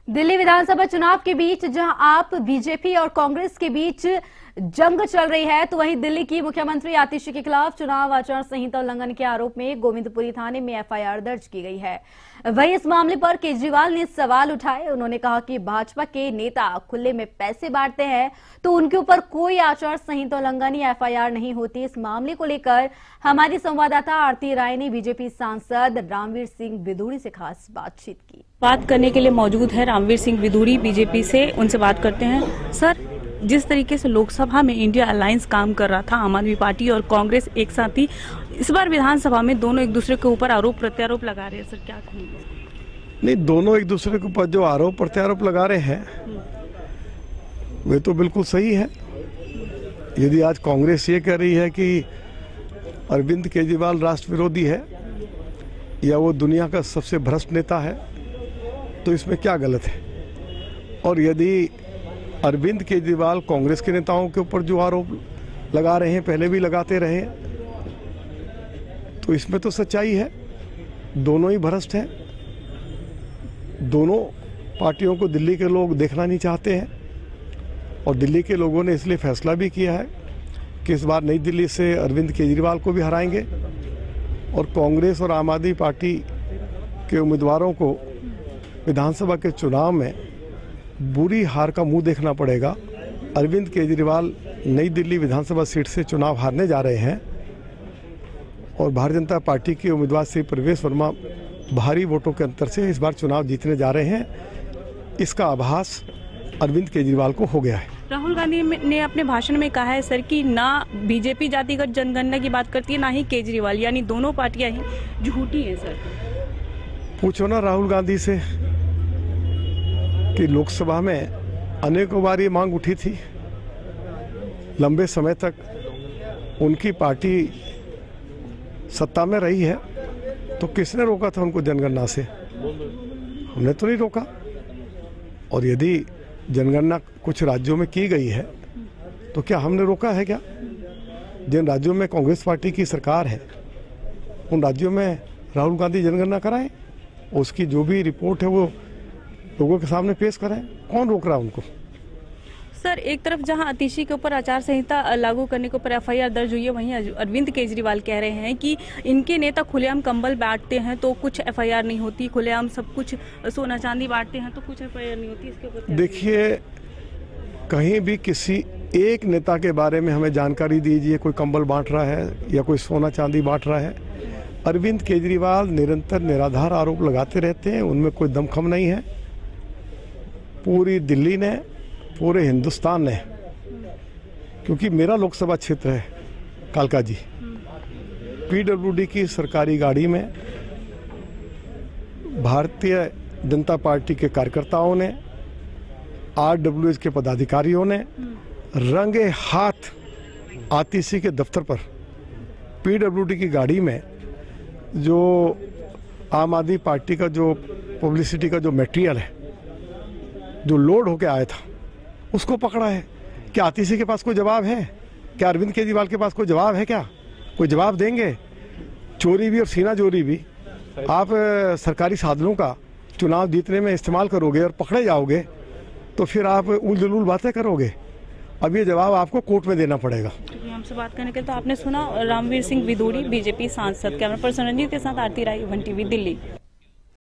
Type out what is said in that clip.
दिल्ली विधानसभा चुनाव के बीच जहां आप बीजेपी और कांग्रेस के बीच जंग चल रही है, तो वहीं दिल्ली की मुख्यमंत्री आतिशी के खिलाफ चुनाव आचार संहिता उल्लंघन के आरोप में गोविंदपुरी थाने में एफआईआर दर्ज की गई है। वहीं इस मामले पर केजरीवाल ने सवाल उठाए। उन्होंने कहा कि भाजपा के नेता खुले में पैसे बांटते हैं तो उनके ऊपर कोई आचार संहिता उल्लंघन या एफआईआर नहीं होती। इस मामले को लेकर हमारी संवाददाता आरती राय ने बीजेपी सांसद रामवीर सिंह विधूड़ी से खास बातचीत की। बात करने के लिए मौजूद है रामवीर सिंह विधूड़ी बीजेपी से, उनसे बात करते हैं। सर, जिस तरीके से लोकसभा में इंडिया अलायंस काम कर रहा था, आम आदमी पार्टी और कांग्रेस एक साथ ही, इस बार विधानसभा में दोनों एक दूसरे के ऊपर आरोप प्रत्यारोप लगा रहे हैं। सर, क्या कहेंगे? नहीं, दोनों एक दूसरे के ऊपर जो आरोप प्रत्यारोप लगा रहे हैं वे तो बिल्कुल सही है। यदि आज कांग्रेस ये कह रही है कि अरविंद केजरीवाल राष्ट्र विरोधी है या वो दुनिया का सबसे भ्रष्ट नेता है, तो इसमें क्या गलत है? और यदि अरविंद केजरीवाल कांग्रेस के नेताओं के ऊपर जो आरोप लगा रहे हैं, पहले भी लगाते रहे, तो इसमें तो सच्चाई है। दोनों ही भ्रष्ट हैं। दोनों पार्टियों को दिल्ली के लोग देखना नहीं चाहते हैं और दिल्ली के लोगों ने इसलिए फैसला भी किया है कि इस बार नई दिल्ली से अरविंद केजरीवाल को भी हराएंगे और कांग्रेस और आम आदमी पार्टी के उम्मीदवारों को विधानसभा के चुनाव में बुरी हार का मुंह देखना पड़ेगा। अरविंद केजरीवाल नई दिल्ली विधानसभा सीट से चुनाव हारने जा रहे हैं और भारतीय जनता पार्टी के उम्मीदवार श्री प्रवेश वर्मा भारी वोटों के अंतर से इस बार चुनाव जीतने जा रहे हैं। इसका आभास अरविंद केजरीवाल को हो गया है। राहुल गांधी ने अपने भाषण में कहा है सर कि ना बीजेपी जातिगत जनगणना की बात करती है, ना ही केजरीवाल, यानी दोनों पार्टियां ही झूठी हैं। सर, पूछो ना राहुल गांधी से कि लोकसभा में अनेकों बार ये मांग उठी थी। लंबे समय तक उनकी पार्टी सत्ता में रही है, तो किसने रोका था उनको जनगणना से? हमने तो नहीं रोका। और यदि जनगणना कुछ राज्यों में की गई है तो क्या हमने रोका है? क्या जिन राज्यों में कांग्रेस पार्टी की सरकार है उन राज्यों में राहुल गांधी जनगणना कराएं, उसकी जो भी रिपोर्ट है वो लोगों के सामने पेश करें। कौन रोक रहा है उनको? सर, एक तरफ जहां आतिशी के ऊपर आचार संहिता लागू करने के ऊपर एफआईआर दर्ज हुई है, वहीं अरविंद केजरीवाल कह रहे हैं कि इनके नेता खुलेआम कंबल बांटते हैं तो कुछ एफआईआर नहीं होती, खुलेआम सब कुछ सोना चांदी बांटते हैं तो कुछ एफआईआर नहीं होती। इसके ऊपर देखिए, कहीं भी किसी एक नेता के बारे में हमें जानकारी दीजिए कोई कंबल बांट रहा है या कोई सोना चांदी बांट रहा है। अरविंद केजरीवाल निरंतर निराधार आरोप लगाते रहते हैं, उनमें कोई दमखम नहीं है। पूरी दिल्ली ने, पूरे हिंदुस्तान ने, क्योंकि मेरा लोकसभा क्षेत्र है कालका जी, पीडब्ल्यूडी की सरकारी गाड़ी में भारतीय जनता पार्टी के कार्यकर्ताओं ने, आरडब्ल्यूएस के पदाधिकारियों ने रंगे हाथ आतिशी के दफ्तर पर पीडब्ल्यूडी की गाड़ी में जो आम आदमी पार्टी का जो पब्लिसिटी का जो मटेरियल है, जो लोड होके आया था, उसको पकड़ा है। क्या आतिशी के पास कोई जवाब है? क्या अरविंद केजरीवाल के पास कोई जवाब है? क्या कोई जवाब देंगे? चोरी भी और सीना चोरी भी आप सरकारी साधनों का चुनाव जीतने में इस्तेमाल करोगे और पकड़े जाओगे तो फिर आप उल जलूल बातें करोगे। अब ये जवाब आपको कोर्ट में देना पड़ेगा। हमसे बात करने के लिए तो आपने सुना रामवीर सिंह विधूड़ी बीजेपी सांसद। कैमरा पर्सन रंजीत के साथ आरती राय, वन टीवी, दिल्ली।